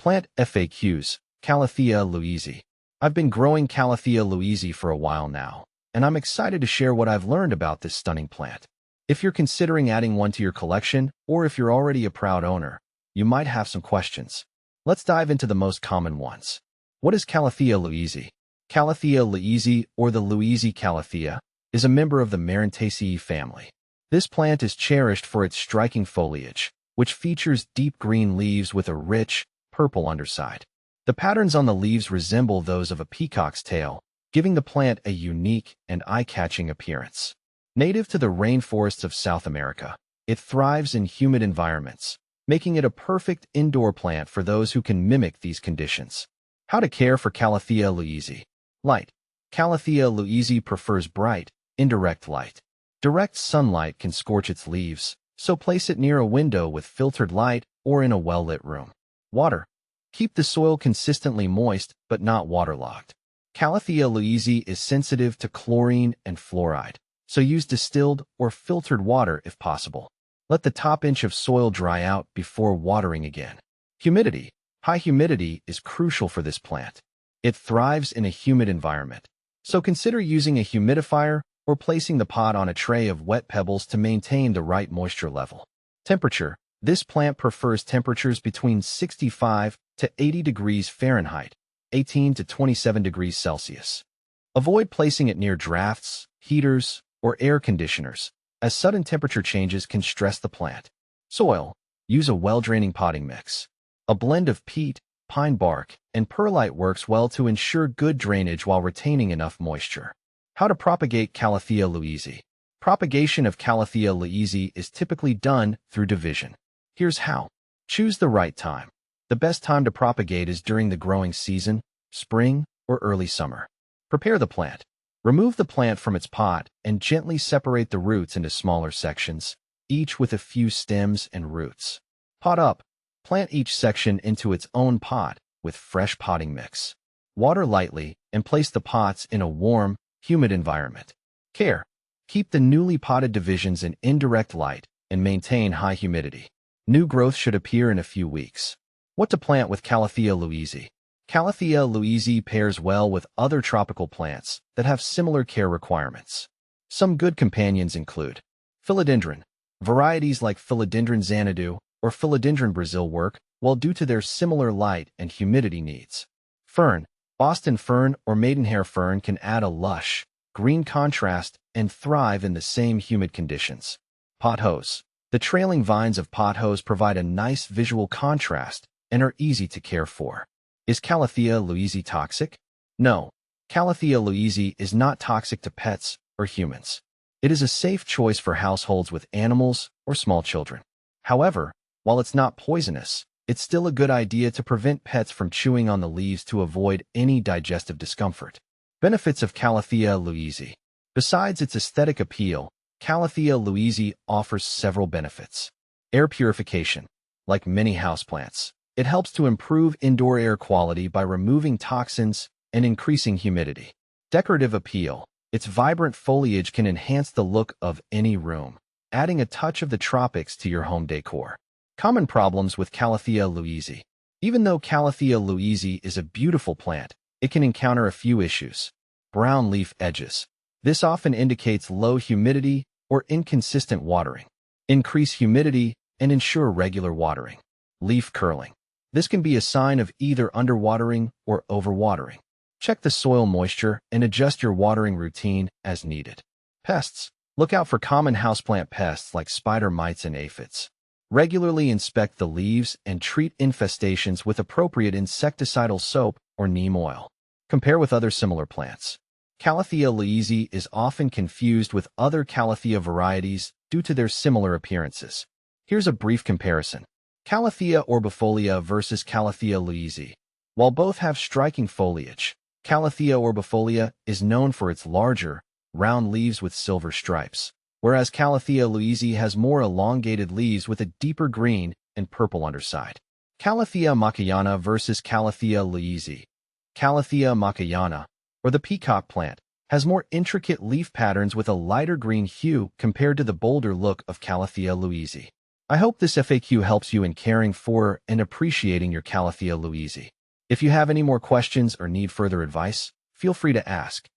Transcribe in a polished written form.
Plant FAQs, Calathea louisae. I've been growing Calathea louisae for a while now, and I'm excited to share what I've learned about this stunning plant. If you're considering adding one to your collection, or if you're already a proud owner, you might have some questions. Let's dive into the most common ones. What is Calathea louisae? Calathea louisae, or the Louisae Calathea, is a member of the Marentaceae family. This plant is cherished for its striking foliage, which features deep green leaves with a rich, purple underside. The patterns on the leaves resemble those of a peacock's tail, giving the plant a unique and eye-catching appearance. Native to the rainforests of South America, it thrives in humid environments, making it a perfect indoor plant for those who can mimic these conditions. How to care for Calathea louisae. Light. Calathea louisae prefers bright, indirect light. Direct sunlight can scorch its leaves, so place it near a window with filtered light or in a well-lit room. Water. Keep the soil consistently moist but not waterlogged. Calathea louisae is sensitive to chlorine and fluoride, so use distilled or filtered water if possible. Let the top inch of soil dry out before watering again. Humidity. High humidity is crucial for this plant. It thrives in a humid environment, so consider using a humidifier or placing the pot on a tray of wet pebbles to maintain the right moisture level. Temperature. This plant prefers temperatures between 65 to 80 degrees Fahrenheit, 18 to 27 degrees Celsius. Avoid placing it near drafts, heaters, or air conditioners, as sudden temperature changes can stress the plant. Soil. Use a well-draining potting mix. A blend of peat, pine bark, and perlite works well to ensure good drainage while retaining enough moisture. How to propagate Calathea louisae. Propagation of Calathea louisae is typically done through division. Here's how. Choose the right time. The best time to propagate is during the growing season, spring, or early summer. Prepare the plant. Remove the plant from its pot and gently separate the roots into smaller sections, each with a few stems and roots. Pot up. Plant each section into its own pot with fresh potting mix. Water lightly and place the pots in a warm, humid environment. Care. Keep the newly potted divisions in indirect light and maintain high humidity. New growth should appear in a few weeks. What to plant with Calathea louisae. Calathea louisae pairs well with other tropical plants that have similar care requirements. Some good companions include philodendron. Varieties like Philodendron Xanadu or Philodendron Brazil work well due to their similar light and humidity needs. Fern. Boston fern or maidenhair fern can add a lush, green contrast and thrive in the same humid conditions. Pothos. The trailing vines of pothos provide a nice visual contrast and are easy to care for. Is Calathea louisae toxic? No. Calathea louisae is not toxic to pets or humans. It is a safe choice for households with animals or small children. However, while it's not poisonous, it's still a good idea to prevent pets from chewing on the leaves to avoid any digestive discomfort. Benefits of Calathea louisae. Besides its aesthetic appeal, Calathea louisae offers several benefits. Air purification. Like many houseplants, it helps to improve indoor air quality by removing toxins and increasing humidity. Decorative appeal. Its vibrant foliage can enhance the look of any room, adding a touch of the tropics to your home decor. Common problems with Calathea louisae. Even though Calathea louisae is a beautiful plant, it can encounter a few issues. Brown leaf edges. This often indicates low humidity or inconsistent watering. Increase humidity and ensure regular watering. Leaf curling. This can be a sign of either underwatering or overwatering. Check the soil moisture and adjust your watering routine as needed. Pests. Look out for common houseplant pests like spider mites and aphids. Regularly inspect the leaves and treat infestations with appropriate insecticidal soap or neem oil. Compare with other similar plants. Calathea louisae is often confused with other Calathea varieties due to their similar appearances. Here's a brief comparison. Calathea orbifolia versus Calathea louisae. While both have striking foliage, Calathea orbifolia is known for its larger, round leaves with silver stripes, whereas Calathea louisae has more elongated leaves with a deeper green and purple underside. Calathea macayana versus Calathea louisae. Calathea macayana, or the peacock plant, has more intricate leaf patterns with a lighter green hue compared to the bolder look of Calathea louisae. I hope this FAQ helps you in caring for and appreciating your Calathea louisae. If you have any more questions or need further advice, feel free to ask.